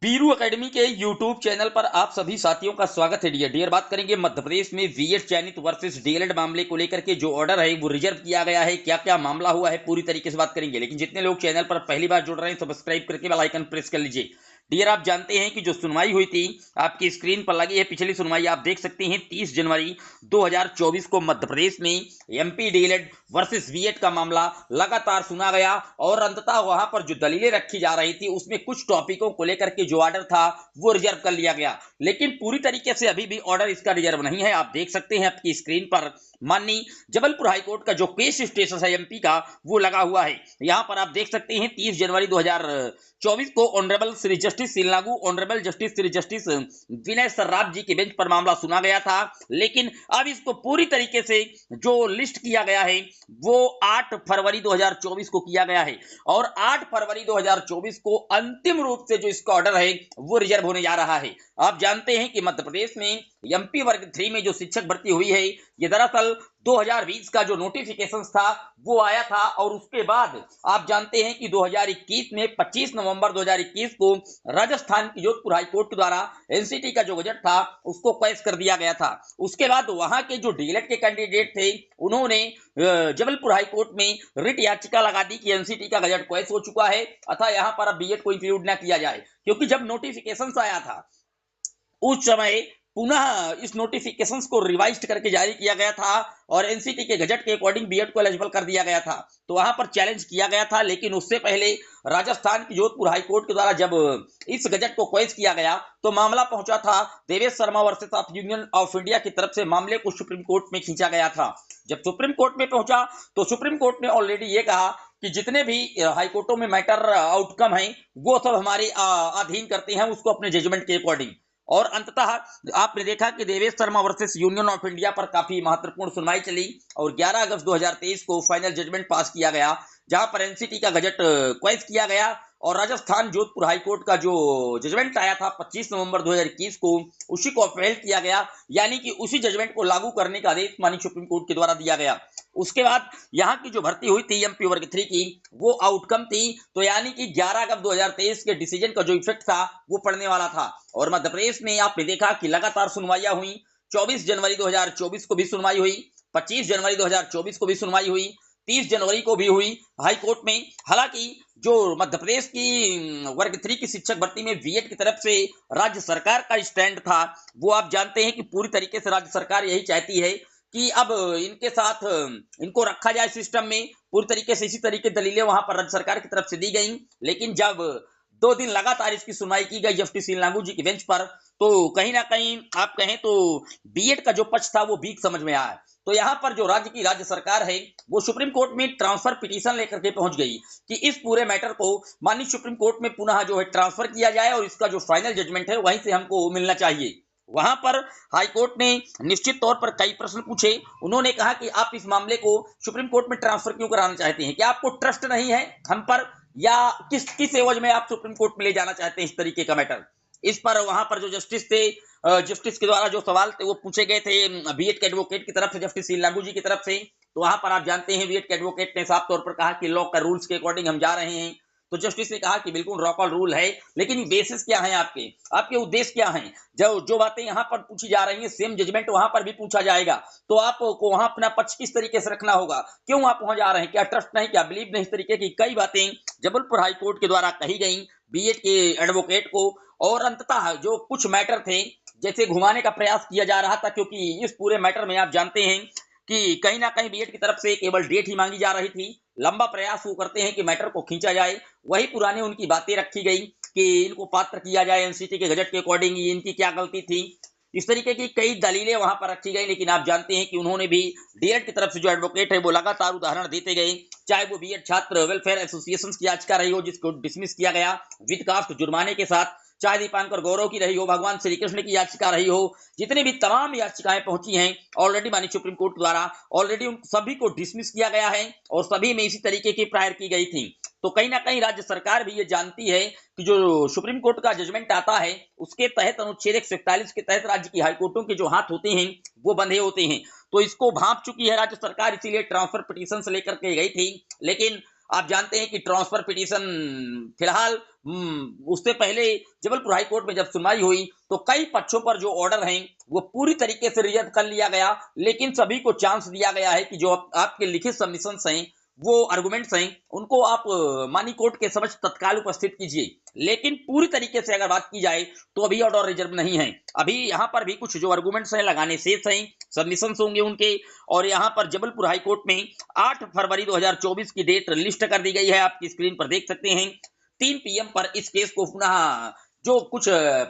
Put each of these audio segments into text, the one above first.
Veeru academy के YouTube channel पर आप सभी साथियों का स्वागत है। डियर बात करेंगे मध्य प्रदेश में बीएड चयनित वर्सेस डीएलएड मामले को लेकर के जो ऑर्डर है वो रिजर्व किया गया है, क्या क्या मामला हुआ है पूरी तरीके से बात करेंगे। लेकिन जितने लोग चैनल पर पहली बार जुड़ रहे हैं सब्सक्राइब करके बेल आइकन प्रेस कर लीजिए। डियर आप जानते हैं कि जो सुनवाई हुई थी आपकी स्क्रीन पर लगी है, पिछली सुनवाई आप देख सकते हैं 30 जनवरी 2024 को मध्य प्रदेश में एमपी डीएलएड वर्सेस बीएड का मामला लगातार सुना गया और अंततः वहां पर जो दलीलें रखी जा रही थी उसमें कुछ टॉपिकों को लेकर के जो ऑर्डर था वो रिजर्व कर लिया गया। लेकिन पूरी तरीके से अभी भी ऑर्डर इसका रिजर्व नहीं है। आप देख सकते हैं आपकी स्क्रीन पर माननीय जबलपुर हाईकोर्ट का जो केस स्टेटस है एमपी का वो लगा हुआ है। यहां पर आप देख सकते हैं 30 जनवरी 2024 को honourable Shri justice Silnagu, honourable justice Shri justice Vinay Sarraf ji के बेंच पर मामला सुना गया था। लेकिन अब इसको पूरी तरीके से जो लिस्ट किया गया है वो 8 फरवरी 2024 को किया गया है और 8 फरवरी 2024 को अंतिम रूप से जो इसका ऑर्डर है वो रिजर्व होने जा रहा है। आप जानते हैं कि मध्य प्रदेश में एमपी वर्ग 3 में जो शिक्षक भर्ती हुई है ये दरअसल 2020 का जो नोटिफिकेशन था वो आया था और उसके बाद आप जानते हैं कि 2021 में 25 नवंबर 2021 को राजस्थान की जोधपुर हाईकोर्ट के द्वारा एनसीटी का जो गजट था उसको कैश कर दिया गया था। उसके बाद वहां के जो डीएलएड के कैंडिडेट थे उन्होंने जबलपुर हाईकोर्ट में रिट याचिका लगा दी कि एनसीटी का गजट कैश हो चुका है अतः यहां पर अब बीएड को इंक्लूड ना किया जाए, क्योंकि जब नोटिफिकेशन आया था उस समय पुनः इस नोटिफिकेशंस को रिवाइज करके जारी किया गया था और एनसीटी के गजट के अकॉर्डिंग बीएड को एलिजिबल कर दिया गया था। तो वहां पर चैलेंज किया गया था, लेकिन उससे पहले राजस्थान की जोधपुर हाईकोर्ट के द्वारा जब इस गजट को क्वेश्चन किया गया तो मामला पहुंचा था Devesh Sharma versus of union of India की तरफ से। मामले को सुप्रीम कोर्ट में खींचा गया था। जब सुप्रीम कोर्ट में पहुंचा तो सुप्रीम कोर्ट ने ऑलरेडी ये कहा कि जितने भी हाईकोर्टों में मैटर आउटकम है वो सब हमारे अधीन करते हैं उसको अपने जजमेंट के अकॉर्डिंग। और अंततः आपने देखा कि Devesh Sharma versus union of India पर काफी महत्वपूर्ण सुनवाई चली और 11 अगस्त 2023 को फाइनल जजमेंट पास किया गया, जहां पर एनसीटी का गजट क्वेश्चन किया गया और राजस्थान जोधपुर हाईकोर्ट का जो जजमेंट आया था 25 नवंबर 2021 को उसी को अपील किया गया, यानी कि उसी जजमेंट को लागू करने का आदेश माननीय सुप्रीम कोर्ट के द्वारा दिया गया। उसके बाद यहाँ की जो भर्ती हुई थी एमपी वर्ग 3 की वो आउटकम थी, तो यानी कि 11 अगस्त 2023 के डिसीजन का जो इफेक्ट था वो पड़ने वाला था। और मध्य प्रदेश में आपने देखा कि लगातार सुनवाइयां हुई। 24 जनवरी 2024 को भी सुनवाई हुई, 25 जनवरी 2024 को भी सुनवाई हुई, 30 जनवरी को भी हुई हाईकोर्ट में। हालांकि जो मध्य प्रदेश की वर्ग 3 की शिक्षक भर्ती में बीएड की तरफ से राज्य सरकार का स्टैंड था वो आप जानते हैं कि पूरी तरीके से राज्य सरकार यही चाहती है कि अब इनके साथ इनको रखा जाए सिस्टम में। पूरी तरीके से इसी तरीके दलीलें वहां पर राज्य सरकार की तरफ से दी गई। लेकिन जब 2 दिन लगातार इसकी सुनवाई की गई जस्टिस सिलनागू जी के बेंच पर, तो कहीं ना कहीं आप कहें तो बीएड का जो पक्ष था वो वीक समझ में आया। तो यहाँ पर जो राज्य सरकार है वो सुप्रीम कोर्ट में ट्रांसफर पिटीशन लेकर के पहुंच गई कि इस पूरे मैटर को माननीय सुप्रीम कोर्ट में पुनः जो है ट्रांसफर किया जाए और इसका जो फाइनल जजमेंट है वहीं से हमको मिलना चाहिए। वहां पर हाईकोर्ट ने निश्चित तौर पर कई प्रश्न पूछे। उन्होंने कहा कि आप इस मामले को सुप्रीम कोर्ट में ट्रांसफर क्यों कराना चाहते हैं, क्या आपको ट्रस्ट नहीं है हम पर, या किस एवज में आप सुप्रीम कोर्ट में ले जाना चाहते हैं इस तरीके का मैटर। इस पर वहां पर जो जस्टिस थे, जस्टिस के द्वारा जो सवाल थे वो पूछे गए थे बीएड के एडवोकेट की तरफ से, जस्टिस सिलनागू जी की तरफ से। तो वहां पर आप जानते हैं बीएड के एडवोकेट ने साफ तौर पर कहा कि लॉ का रूल्स के अकॉर्डिंग हम जा रहे हैं। तो जस्टिस ने कहा कि बिल्कुल लॉकल रूल है, लेकिन बेसिस क्या है आपके उद्देश्य क्या हैं। जो बातें यहाँ पर पूछी जा रही हैं सेम जजमेंट वहां पर भी पूछा जाएगा, तो आपको वहां अपना पक्ष किस तरीके से रखना होगा, क्यों आप वहां जा रहे हैं, क्या ट्रस्ट नहीं, क्या बिलीव नहीं। इस तरीके की कई बातें जबलपुर हाईकोर्ट के द्वारा कही गई बीएड के एडवोकेट को। और अंततः जो कुछ मैटर थे जैसे घुमाने का प्रयास किया जा रहा था, क्योंकि इस पूरे मैटर में आप जानते हैं कि कहीं ना कहीं बीएड की तरफ से केवल डेट ही मांगी जा रही थी। लंबा प्रयास वो करते हैं कि मैटर को खींचा जाए, वही पुरानी उनकी बातें रखी गई कि इनको पात्र किया जाए एनसीटी के गजट के अकॉर्डिंग, इनकी क्या गलती थी। इस तरीके की कई दलीलें वहां पर रखी गई। लेकिन आप जानते हैं कि उन्होंने भी डीएड की तरफ से जो एडवोकेट है वो लगातार उदाहरण देते गए, चाहे वो बीएड छात्र वेलफेयर एसोसिएशन की याचिका रही हो जिसको डिसमिस किया गया विद कास्ट जुर्माने के साथ, चाहे दीपांकर गौरव की रही हो, भगवान श्री कृष्ण की याचिका रही हो, जितने भी तमाम याचिकाएं पहुंची हैं ऑलरेडी माननीय सुप्रीम कोर्ट द्वारा ऑलरेडी उन सभी को डिसमिस किया गया है और सभी में इसी तरीके की प्रायर की गई थी। तो कहीं ना कहीं राज्य सरकार भी ये जानती है कि जो सुप्रीम कोर्ट का जजमेंट आता है उसके तहत अनुच्छेद 141 के तहत राज्य की हाईकोर्टों के जो हाथ होते हैं वो बंधे होते हैं। तो इसको भांप चुकी है राज्य सरकार, इसीलिए ट्रांसफर पिटीशन से लेकर के गई थी। लेकिन आप जानते हैं कि ट्रांसफर पिटीशन फिलहाल उससे पहले जबलपुर हाई कोर्ट में जब सुनवाई हुई तो कई पक्षों पर जो ऑर्डर हैं वो पूरी तरीके से रिजेक्ट कर लिया गया, लेकिन सभी को चांस दिया गया है कि जो आपके लिखित सबमिशंस हैं, वो आर्गुमेंट्स हैं, उनको आप मानी कोर्ट के समक्ष तत्काल उपस्थित कीजिए। लेकिन पूरी तरीके से अगर बात की जाए तो अभी ऑर्डर रिजर्व नहीं है। अभी यहाँ पर भी कुछ जो आर्गुमेंट्स हैं लगाने शेष हैं, सबमिशंस होंगे उनके। और यहाँ पर जबलपुर हाई कोर्ट में 8 फरवरी 2024 की डेट लिस्ट कर दी गई है, आपकी स्क्रीन पर देख सकते हैं। 3 पीएम पर इस केस को पुनः जो कुछ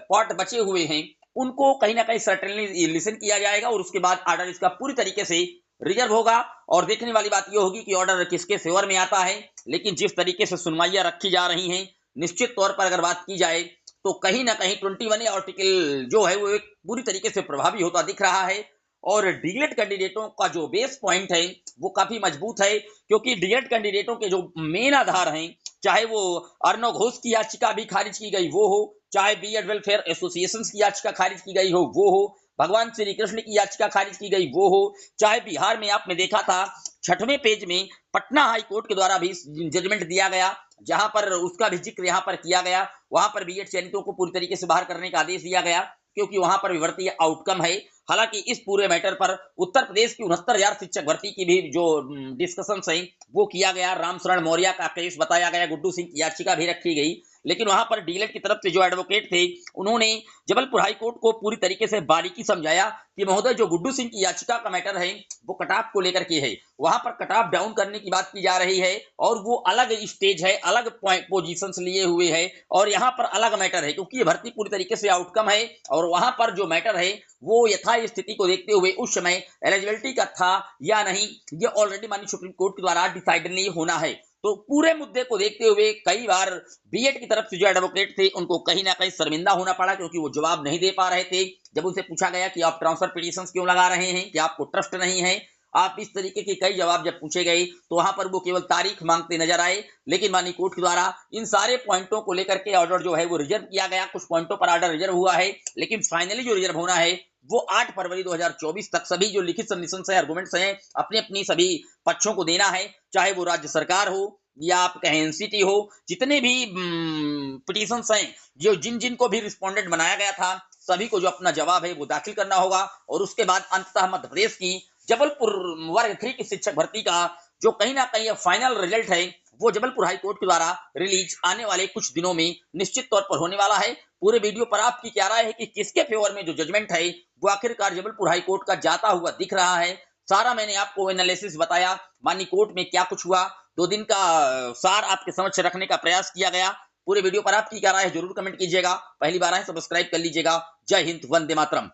पार्ट बचे हुए हैं उनको कहीं ना कहीं सर्टेनली लिसन किया जाएगा और उसके बाद ऑर्डर इसका पूरी तरीके से रिजर्व होगा। और देखने वाली बात यह होगी कि ऑर्डर किसके फेवर में आता है। लेकिन जिस तरीके से सुनवाइयां रखी जा रही हैं, निश्चित तौर पर अगर बात की जाए तो कहीं ना कहीं 21 आर्टिकल जो है वो एक पूरी तरीके से प्रभावी होता दिख रहा है। और डीएलएड कैंडिडेटों का जो बेस पॉइंट है वो काफी मजबूत है, क्योंकि डीएलएड कैंडिडेटों के जो मेन आधार हैं, चाहे वो अर्णव घोष की याचिका भी खारिज की गई वो हो, चाहे बीएड वेलफेयर एसोसिएशन की याचिका खारिज की गई हो वो हो, भगवान श्री कृष्ण की याचिका खारिज की गई वो हो, चाहे बिहार में आपने देखा था 6वें पेज में पटना हाई कोर्ट के द्वारा भी जजमेंट दिया गया, जहां पर उसका भी जिक्र यहां पर किया गया। वहां पर बीएड चयनितों को पूरी तरीके से बाहर करने का आदेश दिया गया, क्योंकि वहां पर विवर्तीय आउटकम है। हालांकि इस पूरे मैटर पर उत्तर प्रदेश की 69,000 शिक्षक भर्ती की भी जो डिस्कशन है वो किया गया। रामशरण मौर्य का केस बताया गया, गुड्डू सिंह की याचिका भी रखी गई। लेकिन वहां पर डीएलएड की तरफ से जो एडवोकेट थे उन्होंने जबलपुर हाई कोर्ट को पूरी तरीके से बारीकी समझाया कि महोदय जो गुड्डू सिंह की याचिका का मैटर है वो कट ऑफ को लेकर के है, वहां पर कट ऑफ डाउन करने की बात की जा रही है और वो अलग स्टेज है, अलग पोजीशंस लिए हुए है और यहाँ पर अलग मैटर है, क्योंकि ये भर्ती पूरी तरीके से आउटकम है और वहां पर जो मैटर है वो यथा स्थिति को देखते हुए उस समय एलिजिबिलिटी का था या नहीं, ये ऑलरेडी माननीय सुप्रीम कोर्ट के द्वारा डिसाइड होना है। तो पूरे मुद्दे को देखते हुए कई बार बीएड की तरफ से जो एडवोकेट थे उनको कहीं ना कहीं शर्मिंदा होना पड़ा, क्योंकि वो जवाब नहीं दे पा रहे थे। जब उनसे पूछा गया कि आप ट्रांसफर पिटीशंस क्यों लगा रहे हैं, कि आपको ट्रस्ट नहीं है, आप इस तरीके के कई जवाब जब पूछे गए तो वहां पर वो केवल तारीख मांगते नजर आए। लेकिन माननीय कोर्ट के द्वारा इन सारे पॉइंटों को लेकर के ऑर्डर जो है वो रिजर्व किया गया। कुछ पॉइंटों पर ऑर्डर रिजर्व हुआ है, लेकिन फाइनली जो रिजर्व होना है वो 8 फरवरी 2024 तक सभी जो लिखित सबमिशंस है, आर्गुमेंट्स हैं, अपनी अपनी सभी पक्षों को देना है, चाहे वो राज्य सरकार हो या आप कहें एनसीटी हो। जितने भी पिटीशंस हैं, जो जिन जिन को भी रिस्पोंडेंट बनाया गया था, सभी को जो अपना जवाब है वो दाखिल करना होगा। और उसके बाद अंततः मध्य प्रदेश की जबलपुर वर्ग 3 की शिक्षक भर्ती का जो कहीं ना कहीं फाइनल रिजल्ट है वो जबलपुर हाई कोर्ट के द्वारा रिलीज आने वाले कुछ दिनों में निश्चित तौर पर होने वाला है। पूरे वीडियो पर आपकी क्या राय है कि किसके फेवर में जो जजमेंट है वो आखिरकार जबलपुर हाई कोर्ट का जाता हुआ दिख रहा है? सारा मैंने आपको एनालिसिस बताया, माननीय कोर्ट में क्या कुछ हुआ, 2 दिन का सार आपके समक्ष रखने का प्रयास किया गया। पूरे वीडियो पर आपकी क्या राय है जरूर कमेंट कीजिएगा। पहली बार आए सब्सक्राइब कर लीजिएगा। जय हिंद, वंदे मातरम।